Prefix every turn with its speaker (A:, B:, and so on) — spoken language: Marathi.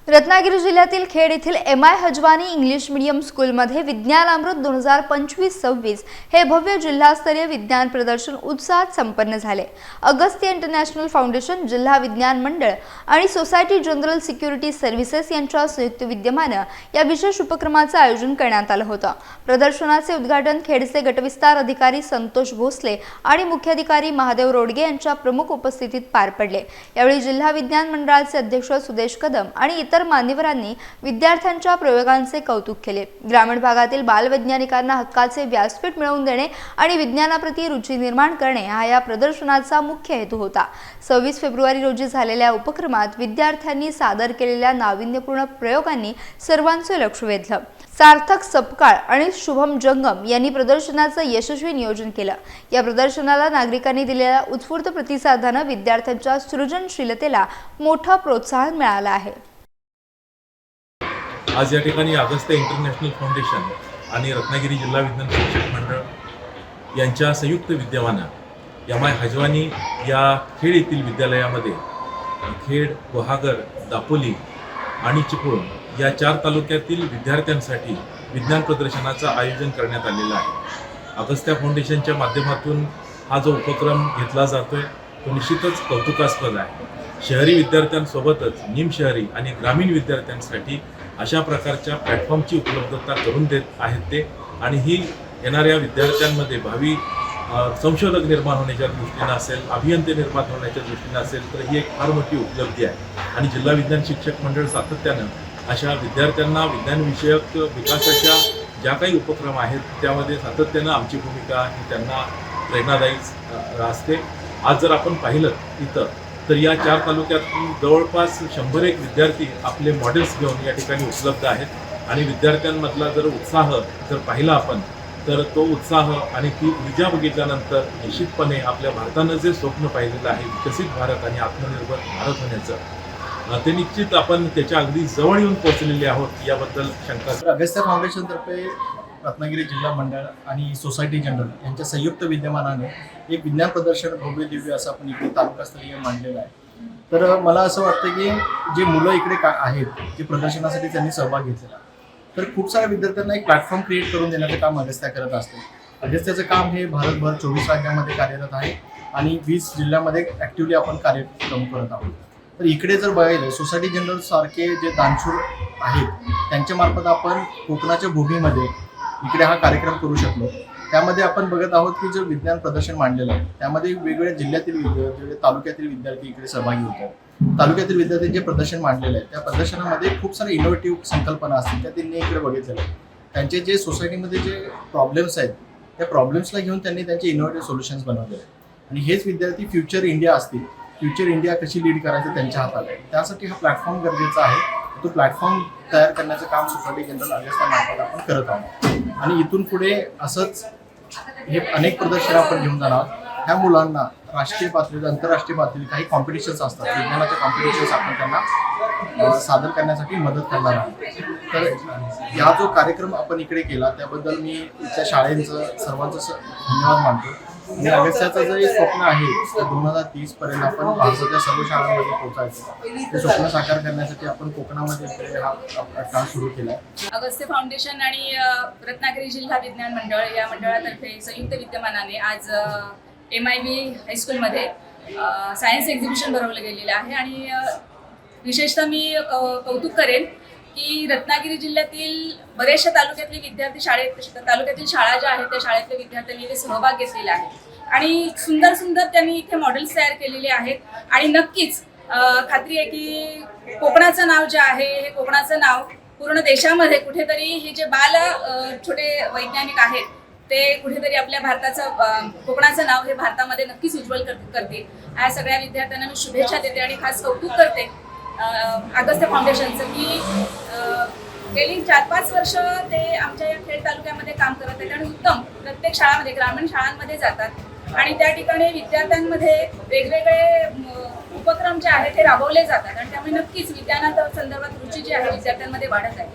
A: रत्नागिरी जिल्ह्यातील खेड येथील एम.आय. हजवानी इंग्लिश मीडियम स्कूलमध्ये विज्ञानामृत 2025-26 हे भव्य जिल्हास्तरीय विज्ञान प्रदर्शन उत्साहात संपन्न झाले। अगस्त्य इंटरनॅशनल फाउंडेशन, जिल्हा विज्ञान मंडळ आणि सोसायटी जनरल सिक्युरिटी सर्व्हिसेस यांच्या संयुक्त विद्यमाने या विशेष उपक्रमाचे आयोजन करण्यात आले होते। प्रदर्शनाचे उद्घाटन खेडचे गटविस्तार अधिकारी संतोष भोसले आणि मुख्याधिकारी महादेव रोडगे यांच्या प्रमुख उपस्थितीत पार पडले। यावेळी जिल्हा विज्ञान मंडळाचे अध्यक्ष सुदेश कदम आणि इतर मान्यवरांनी विद्यार्थ्यांच्या प्रयोगांचे कौतुक केले। ग्रामीण भागातील बालवैज्ञानिकांना हक्काचे व्यासपीठ मिळवून देणे आणि विज्ञानाप्रती रुची निर्माण करणे हा या प्रदर्शनाचा मुख्य हेतू होता। 26 फेब्रुवारी रोजी झालेल्या उपक्रमात विद्यार्थ्यांनी सादर केलेल्या नाविन्यपूर्ण प्रयोगांनी सर्वांचे लक्ष वेधलं। सार्थक सपकाळ आणि शुभम जंगम यांनी प्रदर्शनाचे यशस्वी नियोजन केले। या प्रदर्शनाला नागरिकांनी दिलेल्या उत्स्फूर्त प्रतिसादाने विद्यार्थ्यांच्या सृजनशीलतेला मोठा प्रोत्साहन मिळाला आहे।
B: आज या ठिकाणी अगस्त्य इंटरनॅशनल फाउंडेशन आणि रत्नागिरी जिल्हा विज्ञान शिक्षक मंडळ यांच्या संयुक्त विद्यमाने एम.आय. हजवानी या खेड येथील विद्यालयामध्ये खेड, गुहागर, दापोली आणि चिपळूण या 4 तालुक्यातील विद्यार्थ्यांसाठी विज्ञान प्रदर्शनाचं आयोजन करण्यात आलेलं आहे। अगस्त्य फाउंडेशनच्या माध्यमातून हा जो उपक्रम घेतला जातोय तो निश्चितच कौतुकास्पद आहे। शहरी विद्यार्थ्यांसोबतच निमशहरी आणि ग्रामीण विद्यार्थ्यांसाठी अशा प्रकारच्या प्लॅटफॉर्मची उपलब्धता करून देत आहेत ते, आणि ही येणाऱ्या विद्यार्थ्यांमध्ये भावी संशोधक निर्माण होण्याच्या दृष्टीने असेल, अभियंते निर्माण होण्याच्या दृष्टीने असेल तर ही एक फार मोठी उपलब्धी आहे। आणि जिल्हा विज्ञान शिक्षक मंडळ सातत्यानं अशा विद्यार्थ्यांना विज्ञानविषयक विकासाच्या ज्या काही उपक्रम आहेत त्यामध्ये सातत्यानं आमची भूमिका ही त्यांना प्रेरणादायी असते। आज जर आपण पाहिलं इथं तर या 4 तालुक्यातून जवळपास 101 विद्यार्थी आपले मॉडेल्स घेऊन या ठिकाणी उपलब्ध आहेत। आणि विद्यार्थ्यांमधला जर उत्साह जर पाहिला आपण तर तो उत्साह आणि ती ऊर्जा बघितल्यानंतर निश्चितपणे आपल्या भारतानं जे स्वप्न पाहिलेलं आहे विकसित भारत आणि आत्मनिर्भर भारत होण्याचं, ते निश्चित आपण त्याच्या अगदी जवळ येऊन पोहोचलेले आहोत याबद्दल शंका।
C: अगस्त्य फाउंडेशनतर्फे रत्नागिरी जिल्हा मंडळ आणि सोसायटी जनरल यांच्या संयुक्त विद्यमानाने एक विज्ञान प्रदर्शन भव्य दिव्य असं आपण इकडे तालुकास्तरीय मांडलेलं आहे। तर मला असं वाटतं की जे मुलं इकडे आहेत जे प्रदर्शनासाठी त्यांनी सहभाग घेतलेला, तर खूप साऱ्या विद्यार्थ्यांना एक प्लॅटफॉर्म क्रिएट करून देण्याचं काम अगस्त्य करत असते। अगस्त्याचं काम हे भारतभर 24 राज्यांमध्ये कार्यरत आहे आणि 20 जिल्ह्यामध्ये ॲक्टिव्हली आपण कार्यक्रम करत आहोत। तर इकडे जर बघायला सोसायटी जनरल सारखे जे दानशूर आहेत त्यांच्या मार्फत आपण कोकणाच्या भूमीमध्ये इकडे हा कार्यक्रम करू शकलो। त्यामध्ये आपण बघत आहोत की जे विज्ञान प्रदर्शन मांडलेलं आहे त्यामध्ये वेगवेगळ्या जिल्ह्यातील विद्यार्थी, तालुक्यातील विद्यार्थी इकडे सहभागी होतात। तालुक्यातील विद्यार्थी जे प्रदर्शन मांडलेलं आहे त्या प्रदर्शनामध्ये खूप सारे इनोव्हेटिव्ह संकल्पना असतील त्या त्यांनी इकडे बघितलेल्या आहेत। त्यांचे जे सोसायटीमध्ये जे प्रॉब्लेम्स आहेत त्या प्रॉब्लेम्सला घेऊन त्यांनी त्यांचे इनोव्हेटिव्ह सोल्युशन्स बनवलेले आहेत। आणि हेच विद्यार्थी फ्युचर इंडिया असतील, फ्युचर इंडिया कशी लीड करायचं त्यांच्या हातात आहे। त्यासाठी हा प्लॅटफॉर्म गरजेचा आहे। तो प्लॅटफॉर्म तयार करण्याचं काम सोसायटी जनरल अगस्त्यामार्फत आपण करत आहोत। आणि इथून पुढे असंच हे अनेक प्रदर्शन आपण घेऊन जाणार आहोत। ह्या मुलांना राष्ट्रीय पातळीवर, आंतरराष्ट्रीय पातळीवर काही कॉम्पिटिशन्स असतात, विज्ञानाच्या कॉम्पिटिशन्स आपण त्यांना सादर करण्यासाठी मदत करणार आहोत। तर या जो कार्यक्रम आपण इकडे केला त्याबद्दल मी इथल्या शाळेंचं सर्वांचं धन्यवाद मानतो। आणि अगस्त्याचं जे स्वप्न आहे 2030 पर्यंत आपण भारताच्या सर्व शाळांमध्ये पोहोचायचं, ते स्वप्न साकार करण्यासाठी आपण कोकणामध्ये हा काम सुरू केला आहे।
D: अगस्त्य फाउंडेशन आणि रत्नागिरी जिल्हा विज्ञान मंडळ या मंडळातर्फे संयुक्त विद्यमानाने आज MIB हायस्कूलमध्ये सायन्स एक्झिबिशन भरवलं गेलेलं आहे। आणि विशेषतः मी कौतुक करेन की रत्नागिरी जिल्ह्यातील बरेचशा तालुक्यातले विद्यार्थी तालुक्यातील शाळा ज्या आहेत त्या शाळेतल्या विद्यार्थ्यांनी इथे सहभाग घेतलेला आहे आणि सुंदर सुंदर त्यांनी इथे मॉडेल्स तयार केलेले आहेत। आणि नक्कीच खात्री आहे की कोकणाचं नाव जे आहे हे कोकणाचं नाव पूर्ण देशामध्ये कुठेतरी हे जे छोटे वैज्ञानिक आहेत ते कुठेतरी आपल्या भारताचं कोकणाचं नाव हे भारतामध्ये नक्कीच उज्ज्वल करतील। या सगळ्या विद्यार्थ्यांना मी शुभेच्छा देते आणि खास कौतुक करते अगस्त्य फाउंडेशनचं की गेली 4-5 वर्ष ते आमच्या या खेड तालुक्यामध्ये काम करत आहेत आणि उत्तम प्रत्येक शाळांमध्ये, ग्रामीण शाळांमध्ये जातात आणि त्या ठिकाणी विद्यार्थ्यांमध्ये वेगवेगळे उपक्रम जे आहेत ते राबवले जातात आणि त्यामुळे नक्कीच विज्ञानाच्या संदर्भात रुची जी आहे विद्यार्थ्यांमध्ये वाढत आहे।